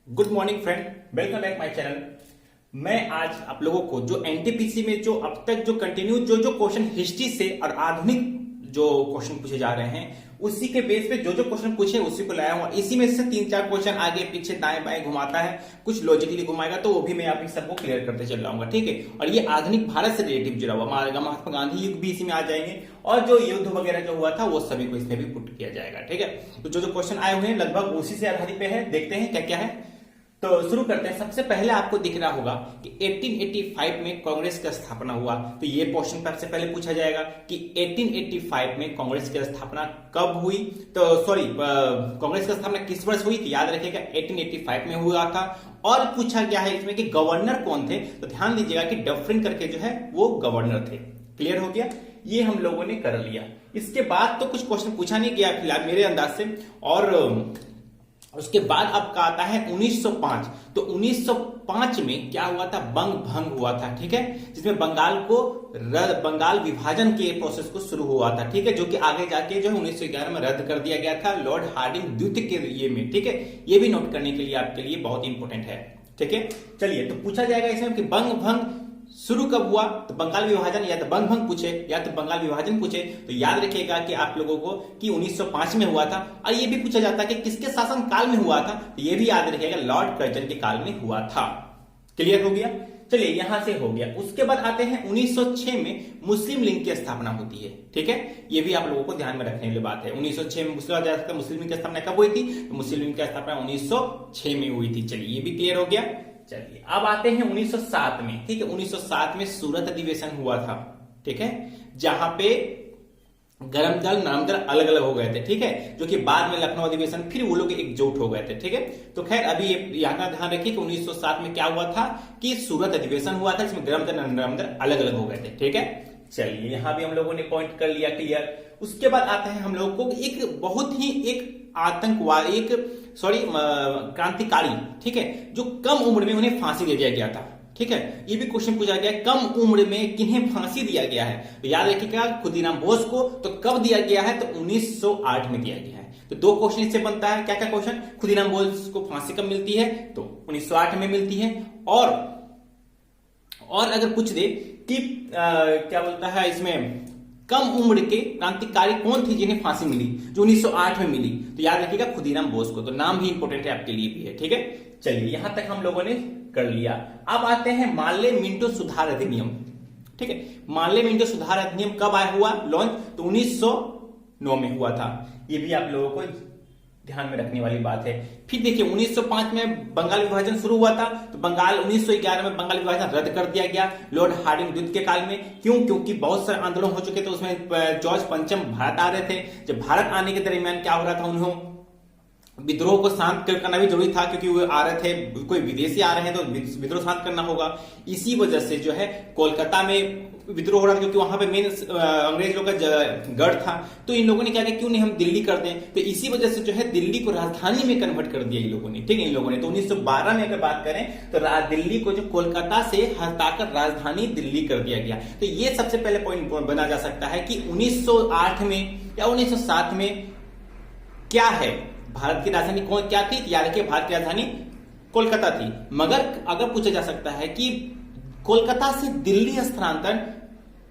Good morning friend, welcome back my channel. मैं आज आप लोगों को जो एनटीपीसी में जो अब तक जो कंटिन्यू जो क्वेश्चन हिस्ट्री से और आधुनिक जो क्वेश्चन पूछे जा रहे हैं उसी के बेस पे जो क्वेश्चन पूछे उसी को लाया हूं। इसी में से 3-4 क्वेश्चन आगे पीछे दाएं बाएं घुमाता है, कुछ लॉजिकली घुमाएगा, तो वो भी मैं आप सबको क्लियर करते चल जाऊंगा। ठीक है, और ये आधुनिक भारत से रिलेटिव जुड़ा हुआ महात्मा गांधी युग भी इसी में आ जाएंगे और जो युद्ध वगैरह जो हुआ था वो सभी को इसमें भी पुट किया जाएगा। ठीक है, तो जो क्वेश्चन आए हुए हैं लगभग उसी से आधारित पे है। देखते हैं क्या क्या है, तो शुरू करते हैं। सबसे पहले आपको दिख रहा होगा कि 1885 में कांग्रेस की स्थापना हुआ, तो ये क्वेश्चन सबसे पहले पूछा जाएगा कि 1885 में कांग्रेस की स्थापना कब हुई। तो सॉरी, कांग्रेस की स्थापना किस वर्ष हुई, तो याद रखिएगा 1885 में हुआ था। और पूछा गया है इसमें कि गवर्नर कौन थे, तो ध्यान दीजिएगा कि डफरिन करके जो है वो गवर्नर थे। क्लियर हो गया, ये हम लोगों ने कर लिया। इसके बाद तो कुछ क्वेश्चन पूछा नहीं गया फिलहाल मेरे अंदाज से। और उसके बाद आपका आता है 1905। तो 1905 में क्या हुआ था, बंग भंग हुआ था। ठीक है, जिसमें बंगाल विभाजन के प्रोसेस को शुरू हुआ था। ठीक है, जो कि आगे जाके जो है 1911 में रद्द कर दिया गया था लॉर्ड हार्डिंग द्वितीय के ये में। ठीक है, ये भी नोट करने के लिए आपके लिए बहुत इंपॉर्टेंट है। ठीक है, चलिए तो पूछा जाएगा इसमें कि बंग भंग शुरू कब हुआ, तो बंगाल विभाजन या तो बंग भंग पूछे या तो बंगाल विभाजन पूछे, तो याद रखिएगा कि आप लोगों को कि 1905 में हुआ था। और ये भी पूछा जाता है कि किसके शासन काल में हुआ था, तो ये भी याद रखिएगा लॉर्ड कर्जन के काल में हुआ था। क्लियर हो गया, चलिए यहां से हो गया। उसके बाद आते हैं 1906 में मुस्लिम लीग की स्थापना होती है। ठीक है, ये भी आप लोगों को ध्यान में रखने वाली बात है। 1906 में मुस्लिम लीग की स्थापना कब हुई थी, तो मुस्लिम लीग की स्थापना 1906 में हुई थी। चलिए ये भी क्लियर हो गया। चलिए अब आते हैं 1907 में। ठीक है, 1907 में सूरत अधिवेशन हुआ था। ठीक है, जहां पे गरम दल नरम दल अलग अलग हो गए थे। ठीक है, जो कि बाद में लखनऊ अधिवेशन फिर वो लोग एकजुट हो गए थे। ठीक है, तो खैर अभी यहाँ का ध्यान रखिए कि 1907 में क्या हुआ था कि सूरत अधिवेशन हुआ था, जिसमें गरम दल नरम दल अलग अलग हो गए थे। ठीक है, चलिए यहां भी हम लोगों ने पॉइंट कर लिया क्लियर। उसके बाद आता है हम लोगों को एक बहुत ही एक आतंकवादी क्रांतिकारी, ठीक है, जो कम उम्र में उन्हें फांसी दे दिया गया था। ठीक है, ये भी क्वेश्चन पूछा गया कम उम्र में किन्हें फांसी दिया गया है, तो याद रखिएगा खुदीराम बोस को। तो कब दिया गया है, तो 1908 में दिया गया है। तो दो क्वेश्चन इससे बनता है। क्या क्या क्वेश्चन, खुदीराम बोस को फांसी कब मिलती है, तो 1908 में मिलती है। और अगर पूछ दे कि क्या बोलता है इसमें कम उम्र के क्रांतिकारी कौन थे जिन्हें फांसी मिली, जो 1908 में मिली, तो याद रखिएगा खुदीराम बोस को। तो नाम भी इंपॉर्टेंट है आपके लिए भी है। ठीक है, चलिए यहां तक हम लोगों ने कर लिया। अब आते हैं मार्ले मिंटो सुधार अधिनियम। ठीक है, मार्ले मिंटो सुधार अधिनियम कब आया हुआ लॉन्च, तो 1909 में हुआ था। ये भी आप लोगों को ध्यान में रखने वाली बात है। फिर देखिए 1905 में बंगाल विभाजन शुरू हुआ था, तो 1911 में बंगाल विभाजन रद्द कर दिया गया लॉर्ड हार्डिंग द्वितीय के काल में। क्यों, क्योंकि बहुत सारे आंदोलन हो चुके थे, उसमें जॉर्ज पंचम भारत आ रहे थे। जब भारत आने के दरमियान क्या हो रहा था, उन्होंने विद्रोह को शांत करना भी जरूरी था, क्योंकि वो आ रहे थे, कोई विदेशी आ रहे हैं तो विद्रोह शांत करना होगा। इसी वजह से जो है कोलकाता में विद्रोह हो रहा था, क्योंकि वहां पे मेन अंग्रेज लोगों का गढ़ था। तो इन लोगों ने क्या किया, क्यों नहीं हम दिल्ली कर दें, तो इसी वजह से जो है दिल्ली को राजधानी में कन्वर्ट कर दिया इन लोगों ने। ठीक है, इन लोगों ने तो 1912 में अगर बात करें तो दिल्ली को जो कोलकाता से हटाकर राजधानी दिल्ली कर दिया गया। तो ये सबसे पहले पॉइंट बना जा सकता है कि 1908 में या 1907 में क्या है, भारत की राजधानी कौन क्या थी, याद रखिए भारत की राजधानी कोलकाता थी। मगर अगर पूछा जा सकता है कि कोलकाता से दिल्ली स्थानांतरण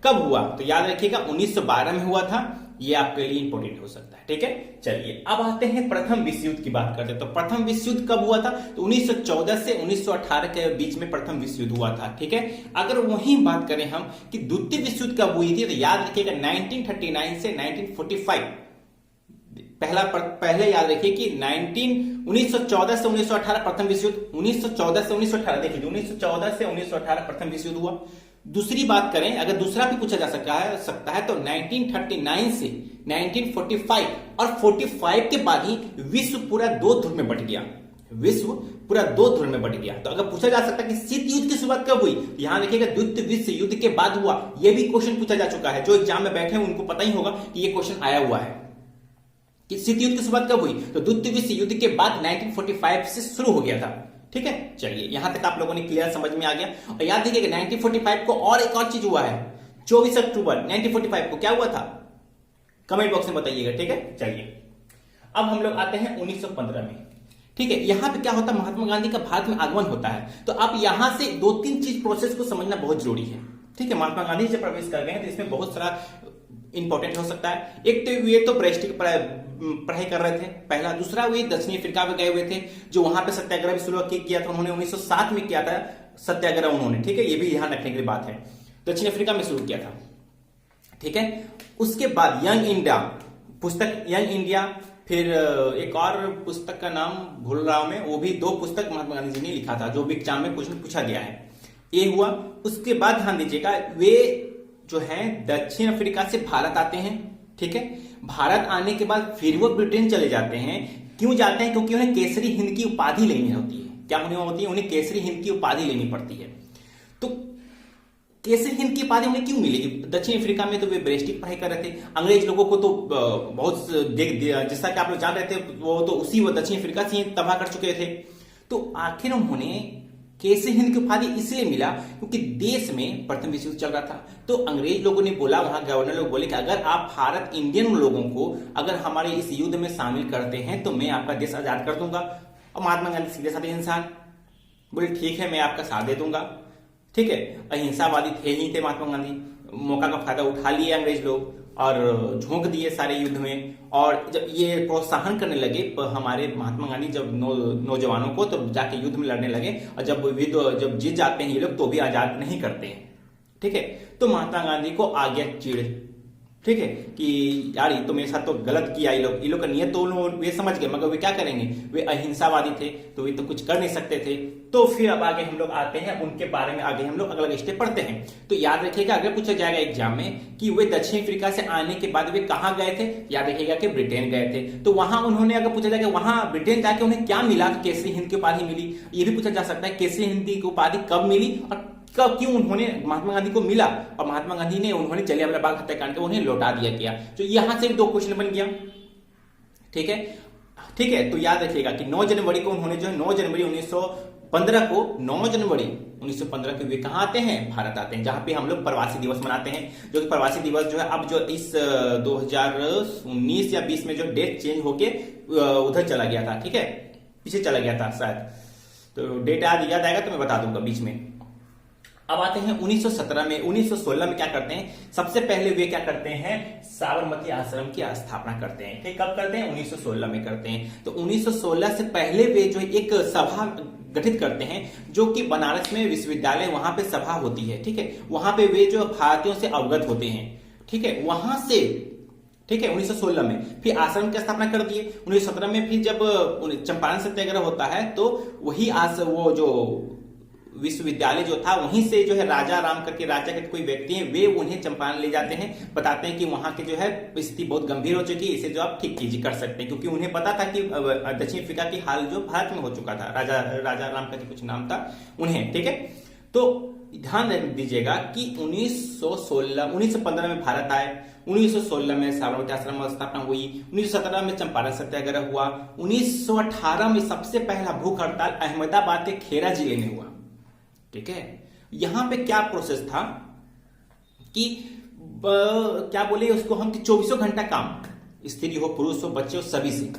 कब हुआ, तो याद रखिएगा 1912 में हुआ था। ये आपके लिए इंपॉर्टेंट हो सकता है। ठीक है, चलिए अब आते हैं प्रथम विश्व युद्ध की बात करते हैं। तो प्रथम विश्व युद्ध कब हुआ था, तो 1914 से 1918 के बीच में प्रथम विश्व युद्ध हुआ था। ठीक है, अगर वही बात करें हम कि द्वितीय विश्व युद्ध कब हुई थी, तो याद रखिएगा 1939 से 1945। पहले याद रखिए कि 1914 से 1918 प्रथम विश्व युद्ध, 1914 से 1918 देखिए 1914 से 1918 प्रथम विश्व युद्ध हुआ। दूसरी बात करें, अगर दूसरा भी पूछा जा सकता है तो 1939 से 1945 और 45 के बाद ही विश्व पूरा दो ध्रुव में बट गया। विश्व पूरा दो ध्रुव में बट गया। तो अगर पूछा जा सकता है कि शीत युद्ध की शुरुआत कब हुई, ध्यान रखिएगा द्वितीय विश्व युद्ध के बाद हुआ। यह भी क्वेश्चन पूछा जा चुका है, जो एग्जाम में बैठे हैं उनको पता ही होगा कि यह क्वेश्चन आया हुआ है कि शीत युद्ध की शुरुआत कब हुई, तो द्वितीय विश्व युद्ध के बाद 1945 से शुरू हो गया था। ठीक है, चलिए यहां तक आप लोगों ने क्लियर समझ में आ गया। और याद रखिएगा 1945 को और एक और चीज हुआ है, 24 अक्टूबर 1945 को क्या हुआ था, कमेंट बॉक्स में बताइएगा। ठीक है, चलिए अब हम लोग आते हैं 1915 में। ठीक है, यहां पे क्या होता है, महात्मा गांधी का भारत में आगमन होता है। तो आप यहां से 2-3 चीज प्रोसेस को समझना बहुत जरूरी है। ठीक है, महात्मा गांधी जब प्रवेश कर गए हैं तो इसमें बहुत सारा इंपॉर्टेंट हो सकता है। एक तो ये तो ब्रेस्ट की पढ़ाई कर रहे थे पहला, दूसरा वे दक्षिणी अफ्रीका में गए हुए थे, जो वहां पे सत्याग्रह भी शुरू किया था उन्होंने 1907 में किया था सत्याग्रह उन्होंने। ठीक है, ये भी ध्यान रखने की बात है, दक्षिण अफ्रीका में शुरू किया था। ठीक है, उसके बाद यंग इंडिया पुस्तक, यंग इंडिया, फिर एक और पुस्तक का नाम भूल रहा हूं मैं, वो भी 2 पुस्तक महात्मा गांधी जी ने लिखा था, जो भी एग्जाम में क्वेश्चन पूछा गया है। ये हुआ। उसके बाद ध्यान दीजिएगा, वे जो है दक्षिण अफ्रीका से भारत आते हैं। ठीक है, भारत आने के बाद फिर वो ब्रिटेन चले जाते हैं। क्यों जाते हैं? क्योंकि उन्हें केसरी हिंद की उपाधि लेनी होती है। क्या होती है? उन्हें केसरी हिंद की उपाधि लेनी पड़ती है। तो केसरी हिंद की उपाधि उन्हें क्यों मिलेगी? दक्षिण अफ्रीका में तो वे ब्रेस्टिक पढ़ाई कर रहे थे, अंग्रेज लोगों को तो बहुत जैसा कि आप लोग जान रहे थे, वो तो उसी वो दक्षिण अफ्रीका से तबाह कर चुके थे। तो आखिर उन्होंने केसरी हिंद की उपाधि इसलिए मिला क्योंकि देश में प्रथम विश्व युद्ध चल रहा था। तो अंग्रेज लोगों ने बोला, वहां गवर्नर लोग बोले कि अगर आप भारत इंडियन लोगों को अगर हमारे इस युद्ध में शामिल करते हैं तो मैं आपका देश आजाद कर दूंगा। और महात्मा गांधी सीधे साधे इंसान बोले ठीक है, मैं आपका साथ दे दूंगा। ठीक है, अहिंसावादी थे ही थे महात्मा गांधी, मौका का फायदा उठा लिए अंग्रेज लोग और झोंक दिए सारे युद्ध में। और जब ये प्रोत्साहन करने लगे हमारे महात्मा गांधी जब नौजवानों को, तो जाके युद्ध में लड़ने लगे, और जब जीत जाते हैं ये लोग तो भी आजाद नहीं करते हैं। ठीक है, तो महात्मा गांधी को आ गया चिढ़। ठीक है, कि यार ये तो मेरे साथ तो गलत किया, ये लोग का नियत तो वे समझ गए, मगर वे क्या करेंगे, वे अहिंसावादी थे तो वे तो कुछ कर नहीं सकते थे। तो फिर अब आगे हम लोग आते हैं उनके बारे में, आगे हम लोग अलग अलग स्टेप पढ़ते हैं। तो याद रखिएगा, अगर पूछा जाएगा एग्जाम में कि वे दक्षिण अफ्रीका से आने के बाद वे कहां गए थे, याद रखिएगा कि ब्रिटेन गए थे। तो वहां उन्होंने, अगर पूछा जाएगा वहां ब्रिटेन जाके उन्हें क्या मिला, तो केसरी हिंद की उपाधि मिली। ये भी पूछा जा सकता है केसरी हिंद की उपाधि कब मिली और कब, क्यों उन्होंने महात्मा गांधी को मिला, और महात्मा गांधी ने उन्होंने जलियांवाला बाग हत्याकांड को उन्हें लौटा दिया गया। तो यहां से भी 2 क्वेश्चन बन गया। ठीक है, ठीक है, तो याद रखिएगा कि 9 जनवरी को उन्होंने जो है 9 जनवरी 1915 को 9 जनवरी 1915 के वे कहां आते हैं, भारत आते हैं, जहां पे हम लोग प्रवासी दिवस मनाते हैं। जो कि प्रवासी दिवस जो है अब जो इस 2019 या 20 में जो डेट चेंज होके उधर चला गया था। ठीक है, पीछे चला गया था शायद, तो डेट याद आएगा तो मैं बता दूंगा बीच में। अब आते हैं 1917 में, 1916 में क्या करते हैं, सबसे पहले वे क्या करते हैं, साबरमती आश्रम की स्थापना करते हैं। ठीक, कब करते हैं, 1916 में करते हैं। तो 1916 से पहले वे जो एक सभा गठित करते हैं, जो कि बनारस में विश्वविद्यालय, वहां पे सभा होती है। ठीक है, वहां पे वे जो भारतीयों से अवगत होते हैं। ठीक है, वहां से, ठीक है, 1916 में फिर आश्रम की स्थापना कर दिए। 1917 में फिर जब चंपारण सत्याग्रह होता है तो वही वो जो विश्वविद्यालय जो था, वहीं से जो है राजा राम करके राजा के कोई व्यक्ति हैं, वे उन्हें चंपारण ले जाते हैं, बताते हैं कि वहां के जो है स्थिति बहुत गंभीर हो चुकी है, इसे जो आप ठीक कीजिए कर सकते हैं। क्योंकि उन्हें पता था कि दक्षिण अफ्रीका की हाल जो भारत में हो चुका था, राजा राम करके कुछ नाम था उन्हें। ठीक है, तो ध्यान दीजिएगा कि 1915 में भारत आए, 1916 में साबरमती आश्रम में स्थापना हुई, 1917 में चंपारण सत्याग्रह हुआ, 1918 में सबसे पहला भूख हड़ताल अहमदाबाद के खेरा जिले में हुआ। ठीक है, यहां पे क्या प्रोसेस था कि क्या बोले उसको हम, कि 24 घंटा काम, स्त्री हो पुरुष हो बच्चे हो सभी से।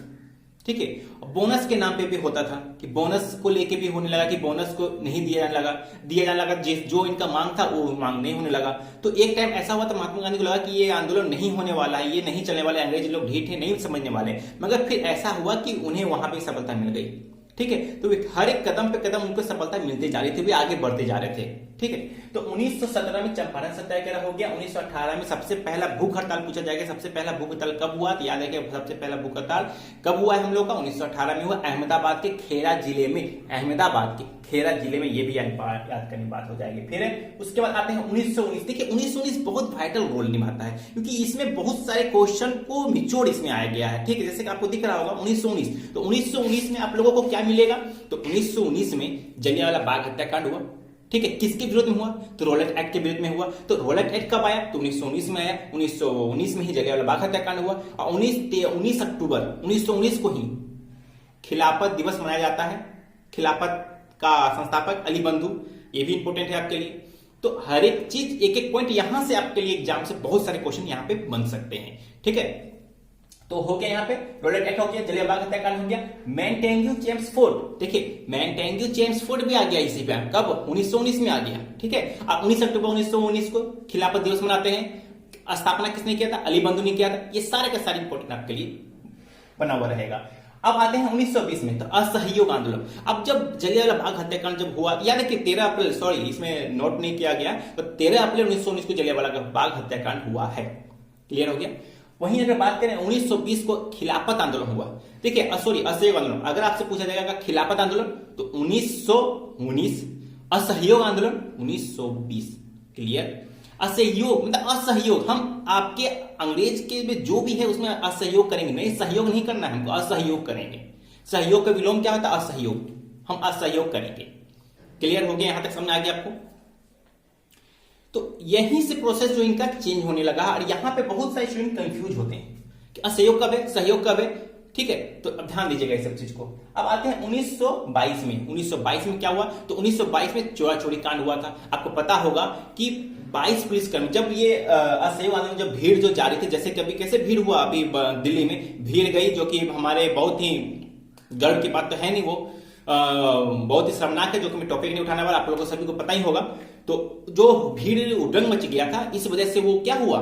ठीक है, बोनस के नाम पे भी होता था कि बोनस को लेके भी होने लगा कि बोनस को नहीं दिया जाने लगा, जो इनका मांग था वो मांग नहीं होने लगा। तो एक टाइम ऐसा हुआ था, महात्मा गांधी को लगा कि ये आंदोलन नहीं होने वाला है, ये नहीं चलने वाला, अंग्रेज लोग ढीठ है, नहीं समझने वाले, मगर फिर ऐसा हुआ कि उन्हें वहां पे सफलता मिल गई। ठीक है, तो हर एक कदम पे कदम उनको सफलता मिलते जा रही थी, वे आगे बढ़ते जा रहे थे। ठीक है, तो 1917 में चंपारण सत्याग्रह हो गया। 1918 में सबसे पहला भूख हड़ताल पूछा जाएगा, सबसे पहला भूख हड़ताल कब हुआ, तो याद है कि सबसे पहला भूख हड़ताल कब हुआ है हम लोग का, 1918 में हुआ, अहमदाबाद के खेरा जिले में, अहमदाबाद के खेरा जिले में, ये भी याद करने बात हो जाएगी। फिर उसके बाद आते हैं 1919। देखिए 1919 बहुत वाइटल रोल निभाता है, क्योंकि इसमें बहुत सारे क्वेश्चन को निचोड़ इसमें आया गया है। ठीक है, जैसे कि आपको दिख रहा होगा 1919, तो 1919 में आप लोगों को क्या मिलेगा, तो 1919 में जलियांवाला बाग हत्याकांड हुआ। ठीक है, किसके विरोध में हुआ, तो रॉलेट एक्ट के विरोध में हुआ। तो रॉलेट एक्ट कब आया, तो 1919 में आया, 1919 में ही जलियांवाला बाग हत्याकांड हुआ। और 19 अक्टूबर 1919 को ही खिलाफत दिवस मनाया जाता है। खिलाफत का संस्थापक अली बंधु, ये भी इंपॉर्टेंट है आपके लिए। तो हर एक चीज, एक एक पॉइंट यहां से आपके लिए एग्जाम से बहुत सारे क्वेश्चन यहां पे बन सकते हैं। ठीक है, तो हो गया यहाँ पे रोलेट एक्ट हो गया, जलियांवाला बाग हत्याकांड हो गया। मैनटेंग्यू चेम्स फोर्ट, देखिए मैनटेंग्यू चेम्स फोर्ट भी आ गया इसी पे, कब 1919 में आ गया, ठीक है। अब 19 अक्टूबर 1919 को खिलाफत दिवस मनाते हैं। स्थापना किसने किया था? अली बंधु ने किया था। ये सारे का सारे इंपोर्टेंट आपके लिए बना हुआ रहेगा। अब आते हैं 1920 में, तो असहयोग आंदोलन। अब जब जलियांवाला बाग हत्याकांड जब हुआ, याद है कि 13 अप्रैल, सॉरी इसमें नोट नहीं किया गया, तो 13 अप्रैल 1919 को जलियांवाला बाग हत्याकांड हुआ है, क्लियर हो गया। वहीं अगर बात करें 1920 को खिलाफत आंदोलन हुआ, देखिए सॉरी असहयोग आंदोलन। अगर आपसे पूछा जाएगा खिलाफत आंदोलन तो 1919, असहयोग आंदोलन 1920, क्लियर। असहयोग मतलब असहयोग, हम आपके अंग्रेज के में जो भी है उसमें असहयोग करेंगे नहीं, सहयोग नहीं करना है हमको, असहयोग करेंगे। सहयोग का विलोम क्या होता है? असहयोग, हम असहयोग करेंगे, क्लियर हो गया, यहां तक समझ आ गया आपको। तो यहीं से प्रोसेस जो इनका चेंज होने लगा, और यहां पे बहुत सारे स्टूडेंट कंफ्यूज होते हैं कि असहयोग कब है, सहयोग कब है, ठीक है। तो अब ध्यान दीजिएगा इस सब चीज को। अब आते हैं 1922 में। 1922 में क्या हुआ? तो 1922 में चोरा चोरी कांड हुआ था। आपको पता होगा कि 22 पुलिसकर्मी, जब ये असहयोग आंदोलन जब भीड़ जो जारी थी, जैसे कभी कैसे भीड़ हुआ अभी दिल्ली में भीड़ गई, जो कि हमारे बहुत ही गर्व की बात तो है नहीं, वो बहुत ही शर्मनाक है, जो कि मैं टॉपिक नहीं उठाने वाला, आप लोगों को सभी को पता ही होगा। तो जो भीड़ उड़ंग मच गया था, इस वजह से वो क्या हुआ,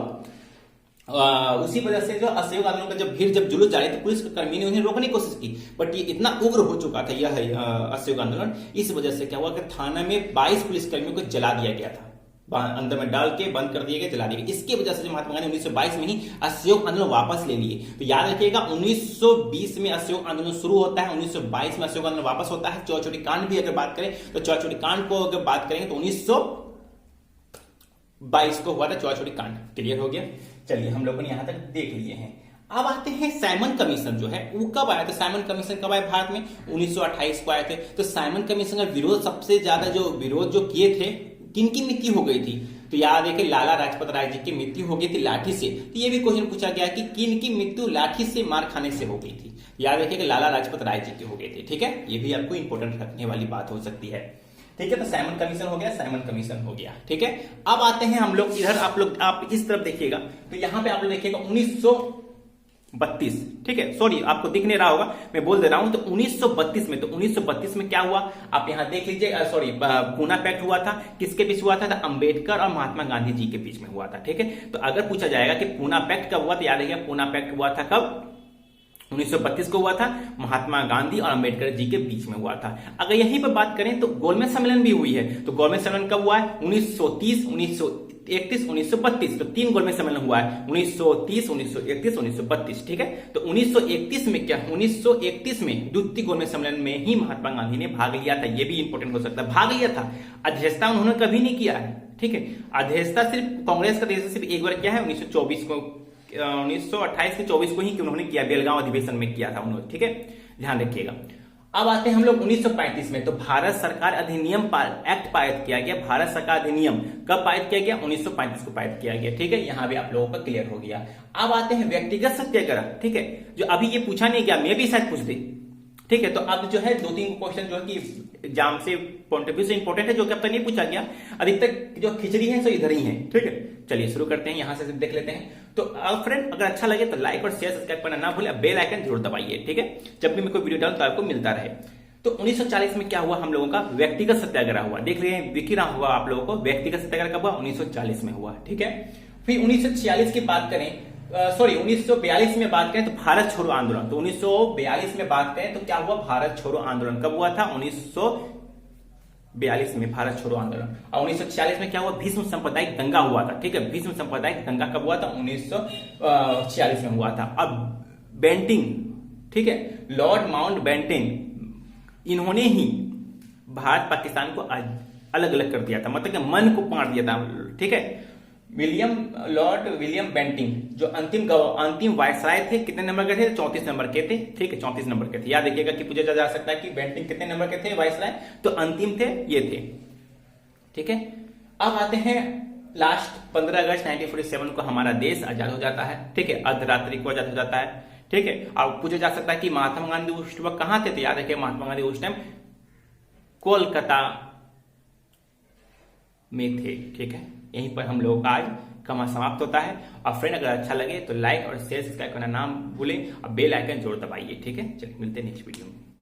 उसी वजह से जो असहयोग आंदोलन का जब भीड़ जब जुलूस जा रही थी, पुलिस कर्मी ने उन्हें रोकने की कोशिश की, बट ये इतना उग्र हो चुका था यह असहयोग आंदोलन, इस वजह से क्या हुआ कि थाना में 22 पुलिसकर्मियों को जला दिया गया था, अंदर में डाल के बंद कर दिए गए, जला दिए गए। इसकी वजह से जो महात्मा गांधी 1922 में ही असहयोग आंदोलन वापस ले लिए। तो याद रखिएगा 1920 में असहयोग आंदोलन शुरू होता है, 1922 में असहयोग आंदोलन वापस होता है। चौचोरी कांड भी अगर बात करें तो चौचोरी कांड को अगर बात करेंगे तो 1922 को हुआ था चौचोरी कांड, क्लियर हो गया। चलिए हम लोगों ने यहां तक देख लिए हैं। अब आते हैं साइमन कमीशन जो है वो कब आया था? साइमन कमीशन कब आया भारत में? 1928 को आए थे। तो साइमन कमीशन का विरोध, सबसे ज्यादा जो विरोध जो किए थे, किनकी मृत्यु हो गई थी? तो याद है कि लाला लाजपत राय जी की मृत्यु हो गई थी लाठी से। तो ये भी क्वेश्चन पूछा गया कि किन की मृत्यु लाठी से मार खाने से हो गई थी? याद रखिए कि लाला लाजपत राय जी की हो गई थी, ठीक है। ये भी आपको इंपोर्टेंट रखने वाली बात हो सकती है, ठीक है। तो साइमन कमीशन हो गया, साइमन कमीशन हो गया, ठीक है। अब आते हैं हम लोग इधर, आप इस तरफ देखिएगा, तो यहां पे आप लोग देखिएगा 1932, ठीक है। सॉरी आपको दिख नहीं रहा होगा, मैं बोल दे रहा हूं। तो 1932 में, तो 1932 में क्या हुआ आप यहां देख लीजिए। सॉरी पूना पैक्ट हुआ था, किसके बीच हुआ था? तो अंबेडकर और महात्मा गांधी जी के बीच में हुआ था, ठीक है। तो अगर पूछा जाएगा कि पूना पैक्ट कब हुआ, तो याद रखिएगा पूना पैक्ट हुआ था कब? 1932 को हुआ था, महात्मा गांधी और अंबेडकर जी के बीच में हुआ था। अगर यहीं पर बात करें तो गोलमेज सम्मेलन भी हुई है। तो गोलमेज सम्मेलन कब हुआ है? 1930, 1931, 1932। तो 3 गोलमेज सम्मेलन हुआ है, 1930, 1931, 1932, ठीक है। तो 1931 में क्या, 1931 में द्वितीय गोलमेज सम्मेलन में ही महात्मा गांधी ने भाग लिया था। यह भी इंपोर्टेंट हो सकता है, भाग लिया था। अध्यक्षता उन्होंने कभी नहीं किया है, ठीक है। अध्यक्षता सिर्फ कांग्रेस का देश सिर्फ एक बार किया है, 1924 को, 1928 के 24 को ही उन्होंने किया, बेलगांव अधिवेशन में किया था उन्होंने, ठीक है, ध्यान रखिएगा। अब आते हैं हम लोग 1935 में। तो भारत सरकार अधिनियम एक्ट पारित किया गया। भारत सरकार अधिनियम कब पारित किया गया? 1935 को पारित किया गया, ठीक है। यहां भी आप लोगों का क्लियर हो गया। अब आते हैं व्यक्तिगत सत्याग्रह, ठीक है, जो अभी ये पूछा नहीं गया, मैं भी शायद पूछ दी, ठीक है। तो अब जो है 2-3 क्वेश्चन जो है कि एग्जाम से पॉइंट ऑफ व्यू से इंपॉर्टेंट है, जो कि अब तक नहीं पूछा गया। अधिकतर जो खिचड़ी है सो इधर ही है, ठीक है। चलिए शुरू करते हैं, यहां से देख लेते हैं। तो फ्रेंड अगर अच्छा लगे तो लाइक और शेयर सब्सक्राइब करना ना भूलें, बेल आइकन जरूर दबाइए, ठीक है, जब भी मैं कोई वीडियो डालूं तो आपको मिलता रहे। तो 1940 में क्या हुआ हम लोगों का? व्यक्तिगत सत्याग्रह हुआ। देख रहे हैं दिख रहा होगा आप लोगों को, व्यक्तिगत सत्याग्रह कब हुआ? 1940 में हुआ, ठीक है। फिर 1946 की बात करें, सॉरी 1942 में बात करें तो भारत छोड़ो आंदोलन। तो 1942 में बात करें तो क्या हुआ? भारत छोड़ो आंदोलन कब हुआ था? 1942 में भारत छोड़ो आंदोलन। और 1946 में क्या हुआ? भीष्म सांप्रदायिक दंगा हुआ था, ठीक है। भीष्म सांप्रदायिक दंगा कब हुआ था? 1946 में हुआ था। अब बेंटिंग, ठीक है, लॉर्ड माउंट बेंटिन, इन्होंने ही भारत पाकिस्तान को अलग अलग कर दिया था, मतलब कि मन को बांट दिया था, ठीक है। लॉर्ड विलियम बेंटिंग जो अंतिम वायसराय थे, कितने नंबर के थे? 34 नंबर के थे, ठीक है, 34 नंबर के थे। याद रखिएगा कि पूछा जा सकता है कि बेंटिंग कितने नंबर के थे वायसराय, तो अंतिम थे ये थे, ठीक है। अब आते हैं लास्ट 15 अगस्त 1947 को हमारा देश आजाद हो जाता है, ठीक है, अर्धरात्रि को आजाद हो जाता है, ठीक है। अब पूछा जा सकता है कि महात्मा गांधी उस वक्त कहां थे? तो याद रखिए महात्मा गांधी उस टाइम कोलकाता में थे, ठीक है। यहीं पर हम लोग आज का समाप्त होता है। और फ्रेंड अगर अच्छा लगे तो लाइक और शेयर सब्सक्राइब करना ना भूलें और बेल आइकन जरूर दबाइए। ठीक है, चलिए मिलते हैं नेक्स्ट वीडियो में।